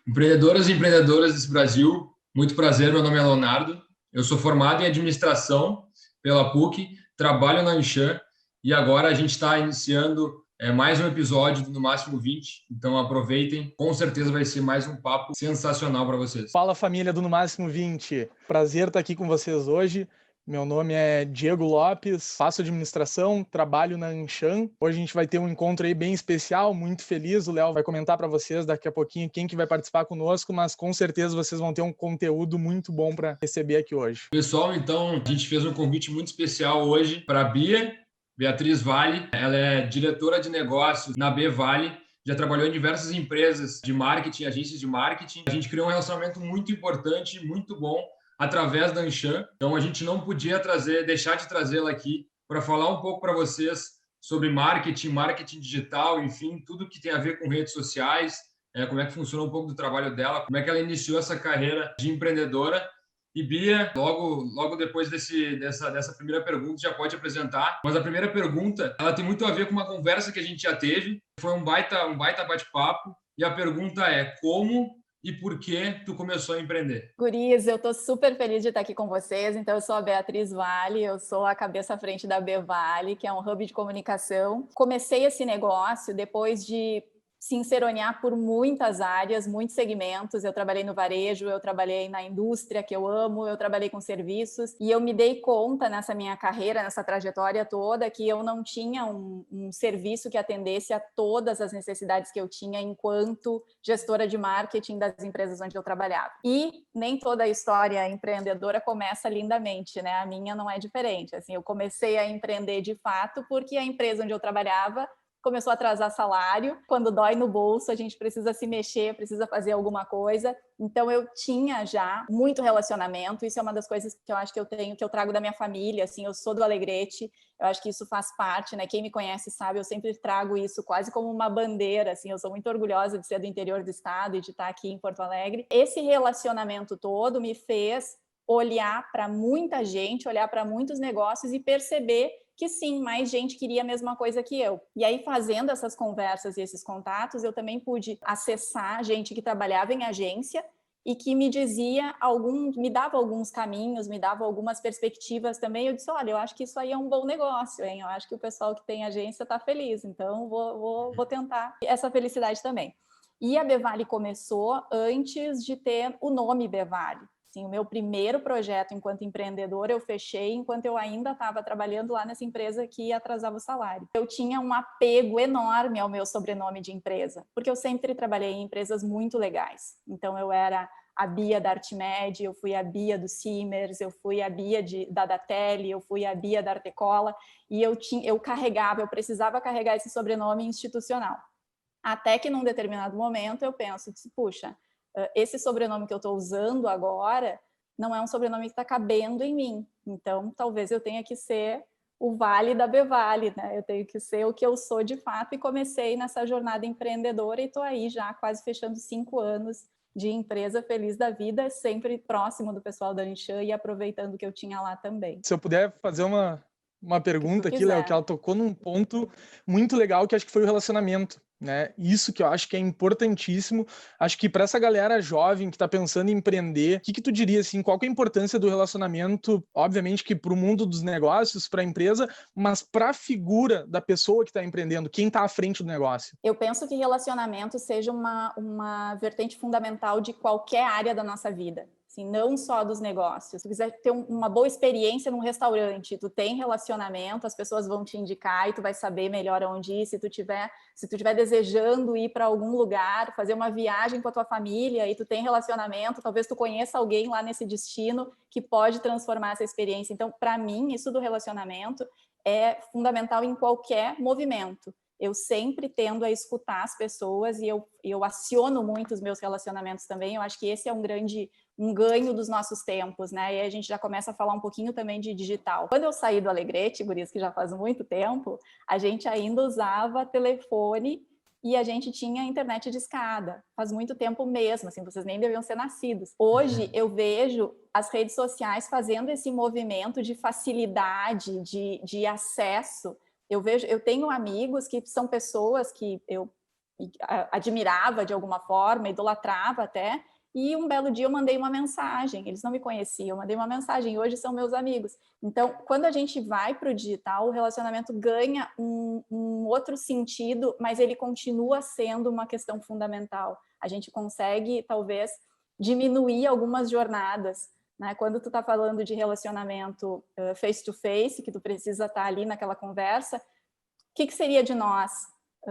Empreendedoras e empreendedoras desse Brasil, muito prazer, meu nome é Leonardo, eu sou formado em administração pela PUC, trabalho na Anshan e agora a gente está iniciando mais um episódio do No Máximo 20, então aproveitem, com certeza vai ser mais um papo sensacional para vocês. Fala família do No Máximo 20, prazer estar aqui com vocês hoje. Meu nome é Diego Lopes, faço administração, trabalho na Anshan. Hoje a gente vai ter um encontro aí bem especial, muito feliz. O Léo vai comentar para vocês daqui a pouquinho quem que vai participar conosco, mas com certeza vocês vão ter um conteúdo muito bom para receber aqui hoje. Pessoal, então a gente fez um convite muito especial hoje para a Beatriz Vale. Ela é diretora de negócios na B Vale. Já trabalhou em diversas empresas de marketing, agências de marketing. A gente criou um relacionamento muito importante, muito bom, através da Anshan. Então, a gente não podia deixar de trazê-la aqui para falar um pouco para vocês sobre marketing digital, enfim, tudo que tem a ver com redes sociais, como é que funciona um pouco do trabalho dela, como é que ela iniciou essa carreira de empreendedora. E Bia, logo depois dessa primeira pergunta, já pode apresentar. Mas a primeira pergunta, ela tem muito a ver com uma conversa que a gente já teve. Foi um baita bate-papo. E a pergunta é: como e por que tu começou a empreender? Gurias, eu estou super feliz de estar aqui com vocês. Então, eu sou a Beatriz Vale, eu sou a cabeça à frente da B Vale, que é um hub de comunicação. Comecei esse negócio depois de se enceronear por muitas áreas, muitos segmentos. Eu trabalhei no varejo, eu trabalhei na indústria, que eu amo, eu trabalhei com serviços, e eu me dei conta nessa minha carreira, nessa trajetória toda, que eu não tinha um serviço que atendesse a todas as necessidades que eu tinha enquanto gestora de marketing das empresas onde eu trabalhava. E nem toda a história empreendedora começa lindamente, né? A minha não é diferente. Assim, eu comecei a empreender de fato porque a empresa onde eu trabalhava começou a atrasar salário. Quando dói no bolso, a gente precisa se mexer, precisa fazer alguma coisa. Então, eu tinha já muito relacionamento. Isso é uma das coisas que eu acho que eu tenho, que eu trago da minha família. Assim, eu sou do Alegrete, eu acho que isso faz parte, né? Quem me conhece sabe, eu sempre trago isso quase como uma bandeira. Assim, eu sou muito orgulhosa de ser do interior do estado e de estar aqui em Porto Alegre. Esse relacionamento todo me fez olhar para muita gente, olhar para muitos negócios e perceber que sim, mais gente queria a mesma coisa que eu. E aí, fazendo essas conversas e esses contatos, eu também pude acessar gente que trabalhava em agência e que me me dava alguns caminhos, me dava algumas perspectivas também. Eu disse, olha, eu acho que isso aí é um bom negócio, hein? Eu acho que o pessoal que tem agência está feliz, então vou tentar essa felicidade também. E a Bevale começou antes de ter o nome Bevale. Sim, o meu primeiro projeto enquanto empreendedora eu fechei enquanto eu ainda estava trabalhando lá nessa empresa que atrasava o salário. Eu tinha um apego enorme ao meu sobrenome de empresa, porque eu sempre trabalhei em empresas muito legais. Então, eu era a Bia da Artimed, eu fui a Bia do Simers, eu fui a Bia da Datelli, eu fui a Bia da Artecola, e eu precisava carregar esse sobrenome institucional. Até que num determinado momento eu penso, puxa, esse sobrenome que eu estou usando agora não é um sobrenome que está cabendo em mim. Então, talvez eu tenha que ser o Vale da Bevale, né? Eu tenho que ser o que eu sou de fato. E comecei nessa jornada empreendedora e estou aí já quase fechando 5 anos de empresa, feliz da vida, sempre próximo do pessoal da Anshan e aproveitando o que eu tinha lá também. Se eu puder fazer uma pergunta aqui, Léo, que ela tocou num ponto muito legal, que acho que foi o relacionamento, né? Isso que eu acho que é importantíssimo. Acho que para essa galera jovem que está pensando em empreender, o que tu diria, assim, qual que é a importância do relacionamento, obviamente que para o mundo dos negócios, para a empresa, mas para a figura da pessoa que está empreendendo, quem está à frente do negócio? Eu penso que relacionamento seja uma vertente fundamental de qualquer área da nossa vida. Assim, não só dos negócios. Se tu quiser ter uma boa experiência num restaurante, tu tem relacionamento, as pessoas vão te indicar e tu vai saber melhor onde ir. Se tu tiver desejando ir para algum lugar, fazer uma viagem com a tua família e tu tem relacionamento, talvez tu conheça alguém lá nesse destino que pode transformar essa experiência. Então, para mim, isso do relacionamento é fundamental em qualquer movimento. Eu sempre tendo a escutar as pessoas e eu aciono muito os meus relacionamentos também. Eu acho que esse é um ganho dos nossos tempos, né? E a gente já começa a falar um pouquinho também de digital. Quando eu saí do Alegrete, gurias, que já faz muito tempo, a gente ainda usava telefone e a gente tinha internet de escada, faz muito tempo mesmo, assim, vocês nem deviam ser nascidos. Hoje eu vejo as redes sociais fazendo esse movimento de facilidade, de acesso. Eu tenho amigos que são pessoas que eu admirava de alguma forma, idolatrava até, e um belo dia eu mandei uma mensagem, eles não me conheciam, eu mandei uma mensagem, e hoje são meus amigos. Então, quando a gente vai para o digital, o relacionamento ganha um outro sentido, mas ele continua sendo uma questão fundamental. A gente consegue, talvez, diminuir algumas jornadas, né? Quando tu está falando de relacionamento face-to-face, que tu precisa estar ali naquela conversa, o que seria de nós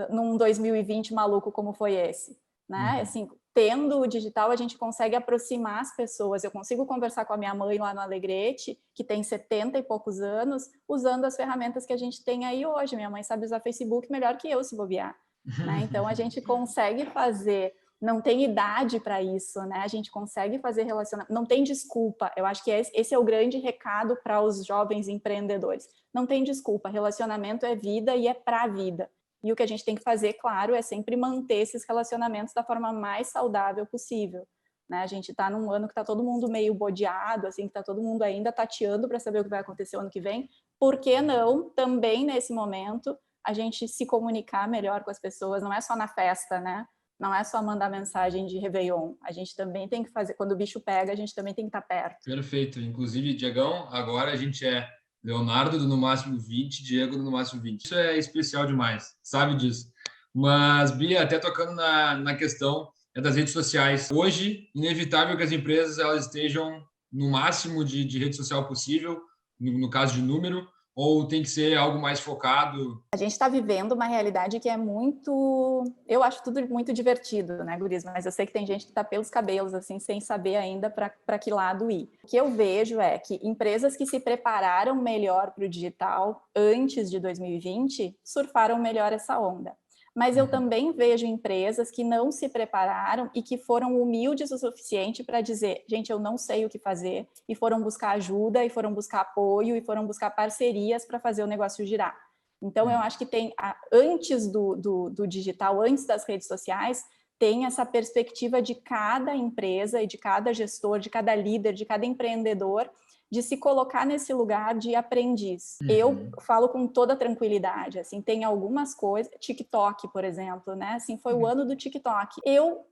num 2020 maluco como foi esse? Né? Assim, tendo o digital, a gente consegue aproximar as pessoas. Eu consigo conversar com a minha mãe lá no Alegrete, que tem 70 e poucos anos, usando as ferramentas que a gente tem aí hoje. Minha mãe sabe usar Facebook melhor que eu, se bobear. Né? Então, a gente consegue fazer... Não tem idade para isso, né? A gente consegue fazer relacionamento... Não tem desculpa. Eu acho que esse é o grande recado para os jovens empreendedores. Não tem desculpa. Relacionamento é vida e é para a vida. E o que a gente tem que fazer, claro, é sempre manter esses relacionamentos da forma mais saudável possível. Né? A gente está num ano que está todo mundo meio bodeado, assim, que está todo mundo ainda tateando para saber o que vai acontecer o ano que vem. Por que não, também nesse momento, a gente se comunicar melhor com as pessoas? Não é só na festa, né? Não é só mandar mensagem de Réveillon. A gente também tem que fazer, quando o bicho pega, a gente também tem que estar perto. Perfeito. Inclusive, Diegão, agora a gente é Leonardo do No Máximo 20, Diego do No Máximo 20. Isso é especial demais, sabe disso. Mas, Bia, até tocando na questão das redes sociais. Hoje, inevitável que as empresas elas estejam no máximo de rede social possível, no caso de número, ou tem que ser algo mais focado? A gente está vivendo uma realidade que é muito... Eu acho tudo muito divertido, né, guris? Mas eu sei que tem gente que está pelos cabelos, assim, sem saber ainda para que lado ir. O que eu vejo é que empresas que se prepararam melhor para o digital antes de 2020 surfaram melhor essa onda. Mas eu também vejo empresas que não se prepararam e que foram humildes o suficiente para dizer, gente, eu não sei o que fazer, e foram buscar ajuda, e foram buscar apoio, e foram buscar parcerias para fazer o negócio girar. Então, eu acho que tem, antes do digital, antes das redes sociais, tem essa perspectiva de cada empresa e de cada gestor, de cada líder, de cada empreendedor, de se colocar nesse lugar de aprendiz. Eu falo com toda tranquilidade, assim, tem algumas coisas, TikTok, por exemplo, né, assim, foi o ano do TikTok.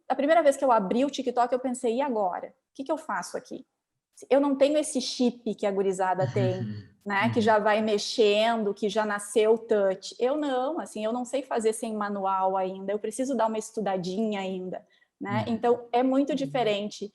A primeira vez que eu abri o TikTok, eu pensei, e agora? O que eu faço aqui? Eu não tenho esse chip que a gurizada tem, né, que já vai mexendo, que já nasceu touch. Eu não, assim, eu não sei fazer sem manual ainda, eu preciso dar uma estudadinha ainda, né, então é muito diferente.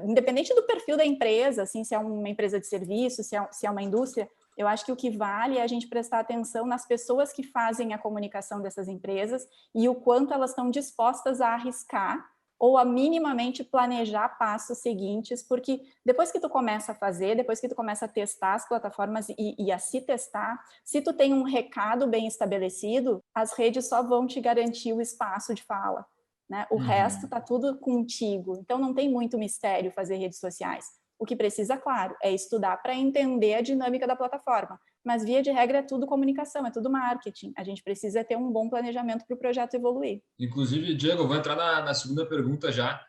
Independente do perfil da empresa, assim, se é uma empresa de serviço, se é uma indústria, eu acho que o que vale é a gente prestar atenção nas pessoas que fazem a comunicação dessas empresas e o quanto elas estão dispostas a arriscar ou a minimamente planejar passos seguintes, porque depois que tu começa a fazer, depois que tu começa a testar as plataformas e a se testar, se tu tem um recado bem estabelecido, as redes só vão te garantir o espaço de fala. Né? O resto está tudo contigo. Então, não tem muito mistério fazer redes sociais. O que precisa, claro, é estudar para entender a dinâmica da plataforma. Mas, via de regra, é tudo comunicação, é tudo marketing. A gente precisa ter um bom planejamento para o projeto evoluir. Inclusive, Diego, eu vou entrar na segunda pergunta já,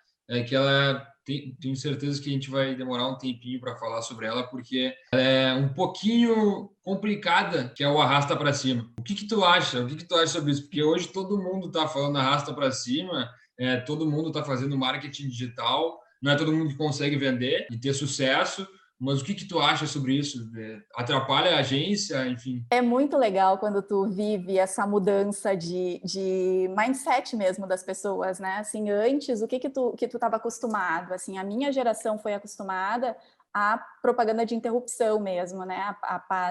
que ela tenho certeza que a gente vai demorar um tempinho para falar sobre ela, porque ela é um pouquinho complicada, que é o arrasta para cima. O que tu acha? O que tu acha sobre isso? Porque hoje todo mundo está falando arrasta para cima, todo mundo está fazendo marketing digital, não é todo mundo que consegue vender e ter sucesso. Mas o que tu acha sobre isso? Atrapalha a agência, enfim? É muito legal quando tu vive essa mudança de mindset mesmo das pessoas, né? Assim, antes, o que tu estava acostumado? Assim, a minha geração foi acostumada à propaganda de interrupção mesmo, né?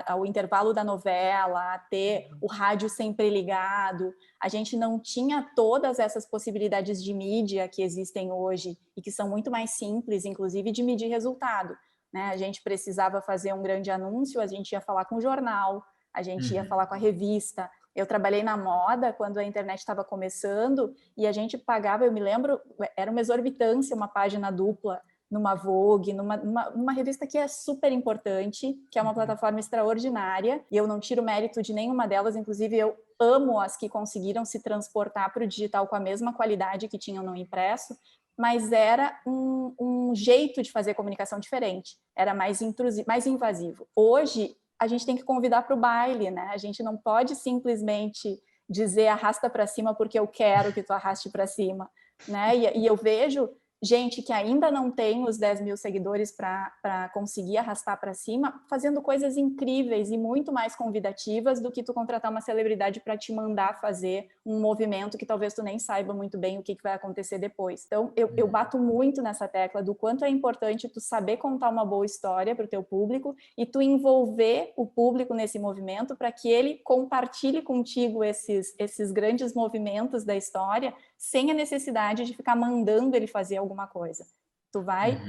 Ao intervalo da novela, a ter o rádio sempre ligado. A gente não tinha todas essas possibilidades de mídia que existem hoje e que são muito mais simples, inclusive, de medir resultado. Né? A gente precisava fazer um grande anúncio, a gente ia falar com o jornal, a gente ia falar com a revista. Eu trabalhei na moda quando a internet estava começando e a gente pagava, eu me lembro, era uma exorbitância uma página dupla, numa Vogue, numa revista que é super importante, que é uma plataforma extraordinária, e eu não tiro mérito de nenhuma delas, inclusive eu amo as que conseguiram se transportar para o digital com a mesma qualidade que tinham no impresso, mas era um jeito de fazer comunicação diferente, era mais intrusivo, mais invasivo. Hoje, a gente tem que convidar para o baile, né? A gente não pode simplesmente dizer arrasta para cima porque eu quero que tu arraste para cima, né? E eu vejo gente que ainda não tem os 10 mil seguidores para conseguir arrastar para cima, fazendo coisas incríveis e muito mais convidativas do que tu contratar uma celebridade para te mandar fazer um movimento que talvez tu nem saiba muito bem o que vai acontecer depois. Então, eu bato muito nessa tecla do quanto é importante tu saber contar uma boa história para o teu público e tu envolver o público nesse movimento para que ele compartilhe contigo esses grandes movimentos da história sem a necessidade de ficar mandando ele fazer alguma coisa. Tu vai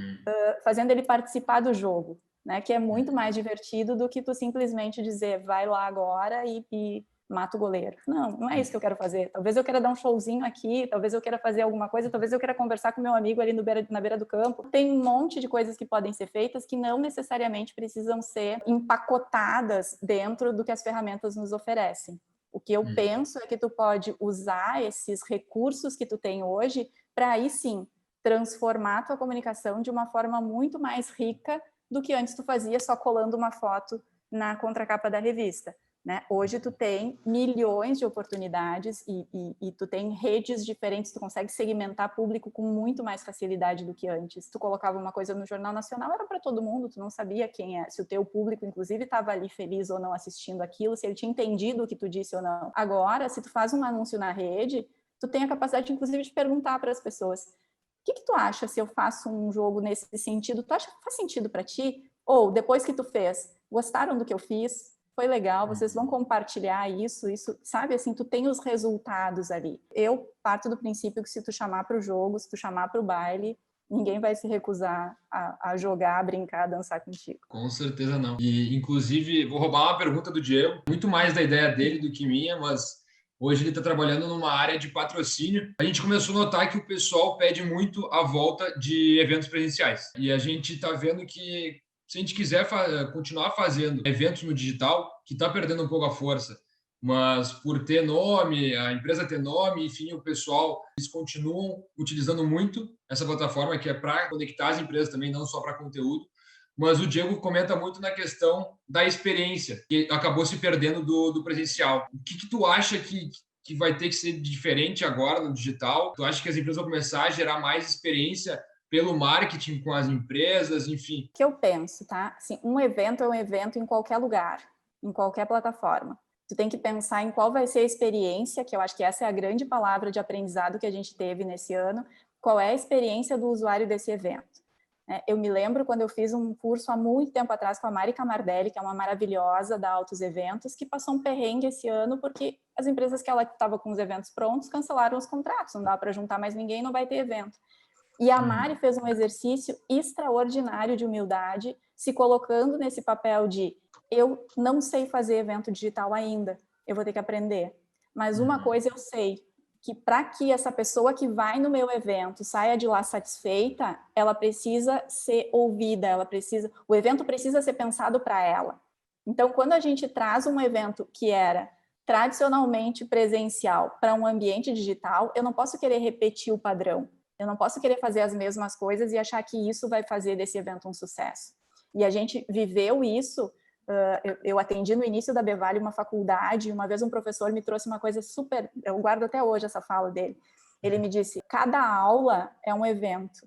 fazendo ele participar do jogo, né? Que é muito mais divertido do que tu simplesmente dizer vai lá agora e mata o goleiro. Não é isso que eu quero fazer. Talvez eu queira dar um showzinho aqui, talvez eu queira fazer alguma coisa, talvez eu queira conversar com meu amigo ali na beira do campo. Tem um monte de coisas que podem ser feitas que não necessariamente precisam ser empacotadas dentro do que as ferramentas nos oferecem. O que eu penso é que tu pode usar esses recursos que tu tem hoje para aí sim transformar a tua comunicação de uma forma muito mais rica do que antes tu fazia só colando uma foto na contracapa da revista, né? Hoje tu tem milhões de oportunidades e tu tem redes diferentes, tu consegue segmentar público com muito mais facilidade do que antes. Tu colocava uma coisa no Jornal Nacional, era para todo mundo, tu não sabia quem é, se o teu público, inclusive, estava ali feliz ou não assistindo aquilo, se ele tinha entendido o que tu disse ou não. Agora, se tu faz um anúncio na rede, tu tem a capacidade, inclusive, de perguntar para as pessoas: o que tu acha se eu faço um jogo nesse sentido? Tu acha que faz sentido para ti? Ou, depois que tu fez, gostaram do que eu fiz? Foi legal, vocês vão compartilhar isso, sabe, assim, tu tem os resultados ali. Eu parto do princípio que se tu chamar para o jogo, se tu chamar para o baile, ninguém vai se recusar a jogar, a brincar, a dançar contigo. Com certeza não. E, inclusive, vou roubar uma pergunta do Diego, muito mais da ideia dele do que minha, mas hoje ele está trabalhando numa área de patrocínio. A gente começou a notar que o pessoal pede muito a volta de eventos presenciais. E a gente está vendo que se a gente quiser continuar fazendo eventos no digital, que está perdendo um pouco a força, mas por ter nome, a empresa ter nome, enfim, o pessoal, eles continuam utilizando muito essa plataforma que é para conectar as empresas também, não só para conteúdo. Mas o Diego comenta muito na questão da experiência, que acabou se perdendo do presencial. O que tu acha que vai ter que ser diferente agora no digital? Tu acha que as empresas vão começar a gerar mais experiência pelo marketing com as empresas, enfim? O que eu penso, tá? Assim, um evento é um evento em qualquer lugar, em qualquer plataforma. Tu tem que pensar em qual vai ser a experiência, que eu acho que essa é a grande palavra de aprendizado que a gente teve nesse ano. Qual é a experiência do usuário desse evento? Eu me lembro quando eu fiz um curso há muito tempo atrás com a Mari Camardelli, que é uma maravilhosa da Altos Eventos, que passou um perrengue esse ano porque as empresas que ela estava com os eventos prontos cancelaram os contratos, não dá para juntar mais ninguém, não vai ter evento. E a Mari fez um exercício extraordinário de humildade, se colocando nesse papel de eu não sei fazer evento digital ainda, eu vou ter que aprender. Mas uma coisa eu sei, que para que essa pessoa que vai no meu evento saia de lá satisfeita, ela precisa ser ouvida, o evento precisa ser pensado para ela. Então, quando a gente traz um evento que era tradicionalmente presencial para um ambiente digital, eu não posso querer repetir o padrão. Eu não posso querer fazer as mesmas coisas e achar que isso vai fazer desse evento um sucesso. E a gente viveu isso. Eu atendi no início da Bevale uma faculdade, e uma vez um professor me trouxe uma coisa super... Eu guardo até hoje essa fala dele. Ele me disse, cada aula é um evento.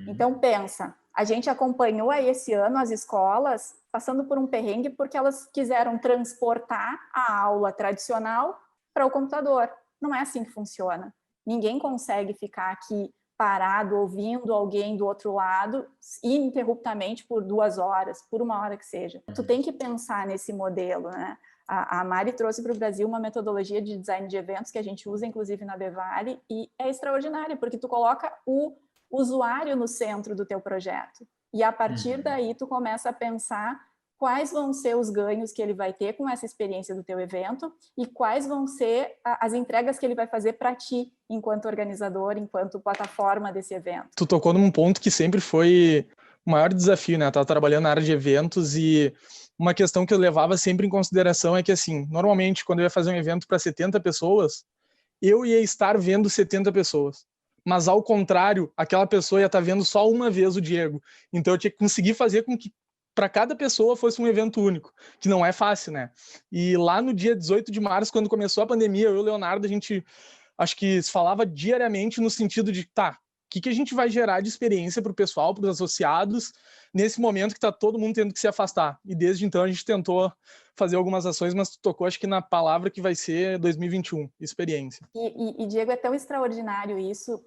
Então, pensa, a gente acompanhou aí esse ano as escolas passando por um perrengue porque elas quiseram transportar a aula tradicional para o computador. Não é assim que funciona. Ninguém consegue ficar aqui parado, ouvindo alguém do outro lado, ininterruptamente por 2 horas, por 1 hora que seja. Tu tem que pensar nesse modelo, né? A Mari trouxe para o Brasil uma metodologia de design de eventos que a gente usa, inclusive, na Bevale, e é extraordinária, porque tu coloca o usuário no centro do teu projeto. E, a partir daí, tu começa a pensar quais vão ser os ganhos que ele vai ter com essa experiência do teu evento e quais vão ser as entregas que ele vai fazer para ti, enquanto organizador, enquanto plataforma desse evento. Tu tocou num ponto que sempre foi o maior desafio, né? Eu tava trabalhando na área de eventos e uma questão que eu levava sempre em consideração é que, assim, normalmente, quando eu ia fazer um evento para 70 pessoas, eu ia estar vendo 70 pessoas. Mas, ao contrário, aquela pessoa ia estar vendo só uma vez o Diego. Então, eu tinha que conseguir fazer com que para cada pessoa fosse um evento único, que não é fácil, né? E lá no dia 18 de março, quando começou a pandemia, eu e o Leonardo, a gente, acho que se falava diariamente no sentido de, tá, o que a gente vai gerar de experiência para o pessoal, para os associados, nesse momento que está todo mundo tendo que se afastar. E desde então a gente tentou fazer algumas ações, mas tu tocou, acho que na palavra que vai ser 2021, experiência. E Diego, é tão extraordinário isso,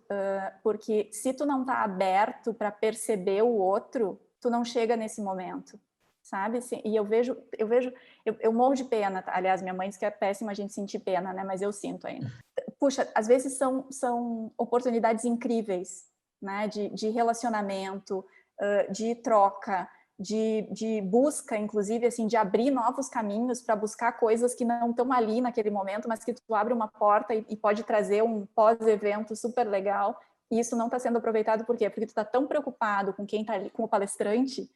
porque se tu não está aberto para perceber o outro, tu não chega nesse momento, sabe? E eu morro de pena, tá? Aliás, minha mãe diz que é péssima a gente sentir pena, né? Mas eu sinto ainda. Puxa, às vezes são oportunidades incríveis, né? De relacionamento, de troca, de busca, inclusive, assim, de abrir novos caminhos para buscar coisas que não estão ali naquele momento, mas que tu abre uma porta e pode trazer um pós-evento super legal. E isso não está sendo aproveitado por quê? Porque tu está tão preocupado com quem está ali, com o palestrante,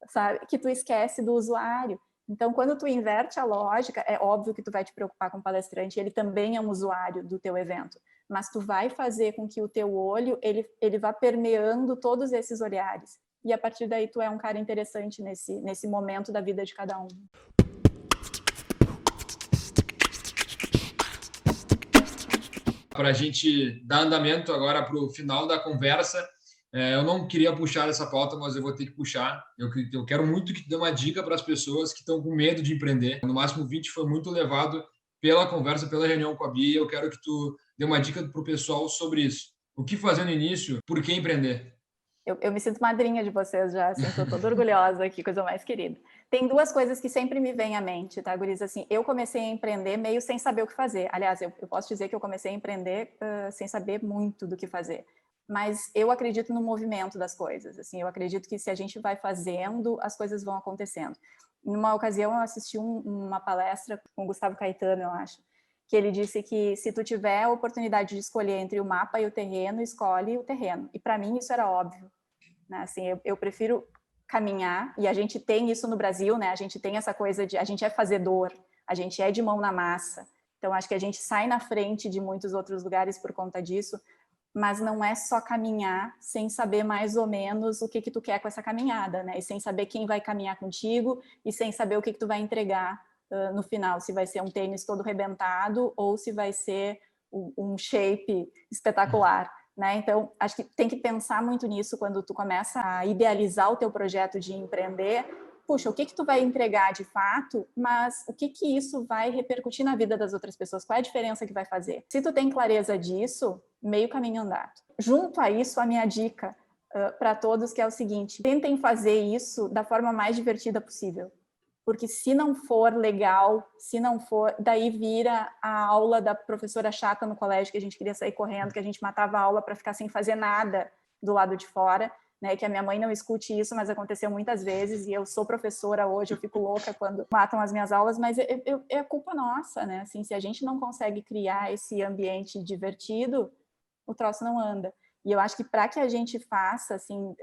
sabe, que tu esquece do usuário. Então, quando tu inverte a lógica, é óbvio que tu vai te preocupar com o palestrante, ele também é um usuário do teu evento, mas tu vai fazer com que o teu olho, ele vá permeando todos esses olhares. E a partir daí tu é um cara interessante nesse momento da vida de cada um. Para a gente dar andamento agora para o final da conversa, eu não queria puxar essa pauta, mas eu vou ter que puxar. Eu quero muito que tu dê uma dica para as pessoas que estão com medo de empreender. No Máximo 20 foi muito levado pela conversa, pela reunião com a Bia. Eu quero que tu dê uma dica para o pessoal sobre isso. O que fazer no início? Por que empreender? Eu me sinto madrinha de vocês já, assim, estou toda orgulhosa aqui, coisa mais querida. Tem duas coisas que sempre me vêm à mente, tá, guris? Assim, eu comecei a empreender meio sem saber o que fazer. Aliás, eu posso dizer que eu comecei a empreender sem saber muito do que fazer. Mas eu acredito no movimento das coisas. Assim, eu acredito que se a gente vai fazendo, as coisas vão acontecendo. Numa ocasião, eu assisti uma palestra com o Gustavo Caetano, eu acho, que ele disse que se tu tiver a oportunidade de escolher entre o mapa e o terreno, escolhe o terreno. E para mim isso era óbvio. Né? Assim, eu prefiro caminhar, e a gente tem isso no Brasil, né? A gente tem essa coisa de a gente é fazedor, a gente é de mão na massa. Então acho que a gente sai na frente de muitos outros lugares por conta disso, mas não é só caminhar sem saber mais ou menos o que tu quer com essa caminhada, né? E sem saber quem vai caminhar contigo e sem saber o que tu vai entregar no final, se vai ser um tênis todo rebentado ou se vai ser um shape espetacular. Né? Então, acho que tem que pensar muito nisso quando tu começa a idealizar o teu projeto de empreender. Puxa, o que tu vai entregar de fato, mas o que isso vai repercutir na vida das outras pessoas? Qual é a diferença que vai fazer? Se tu tem clareza disso, meio caminho andado. Junto a isso, a minha dica para todos que é o seguinte: tentem fazer isso da forma mais divertida possível. Porque se não for legal, se não for, daí vira a aula da professora chata no colégio, que a gente queria sair correndo, que a gente matava a aula para ficar sem fazer nada do lado de fora, né? Que a minha mãe não escute isso, mas aconteceu muitas vezes, e eu sou professora hoje, eu fico louca quando matam as minhas aulas, mas é culpa nossa, né? Assim, se a gente não consegue criar esse ambiente divertido, o troço não anda. E eu acho que para que a gente faça, assim,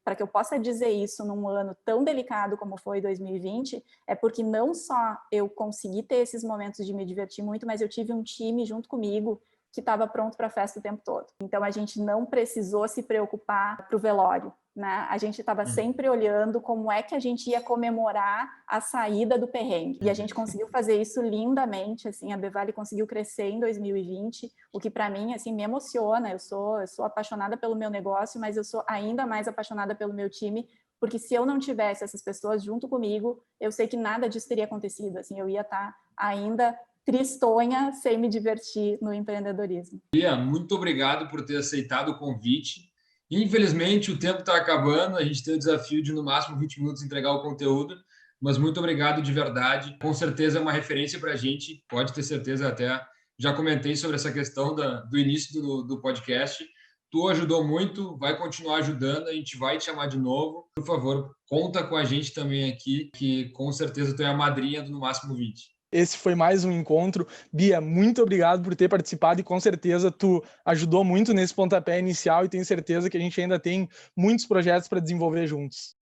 para que eu possa dizer isso num ano tão delicado como foi 2020, é porque não só eu consegui ter esses momentos de me divertir muito, mas eu tive um time junto comigo que estava pronto para a festa o tempo todo. Então a gente não precisou se preocupar para o velório, né? A gente estava sempre olhando como é que a gente ia comemorar a saída do perrengue. E a gente conseguiu fazer isso lindamente, assim, a B-Vale conseguiu crescer em 2020, o que para mim, assim, me emociona. Eu sou apaixonada pelo meu negócio, mas eu sou ainda mais apaixonada pelo meu time, porque se eu não tivesse essas pessoas junto comigo, eu sei que nada disso teria acontecido, assim, eu ia estar ainda tristonha sem me divertir no empreendedorismo. Bia, muito obrigado por ter aceitado o convite. Infelizmente, o tempo está acabando, a gente tem o desafio de, no máximo, 20 minutos entregar o conteúdo, mas muito obrigado de verdade. Com certeza é uma referência para a gente, pode ter certeza, até já comentei sobre essa questão do início do podcast, Tu ajudou muito, vai continuar ajudando, a gente vai te chamar de novo. Por favor, conta com a gente também aqui, que com certeza tu é a madrinha do No Máximo 20. Esse foi mais um encontro. Bia, muito obrigado por ter participado e com certeza tu ajudou muito nesse pontapé inicial e tenho certeza que a gente ainda tem muitos projetos para desenvolver juntos.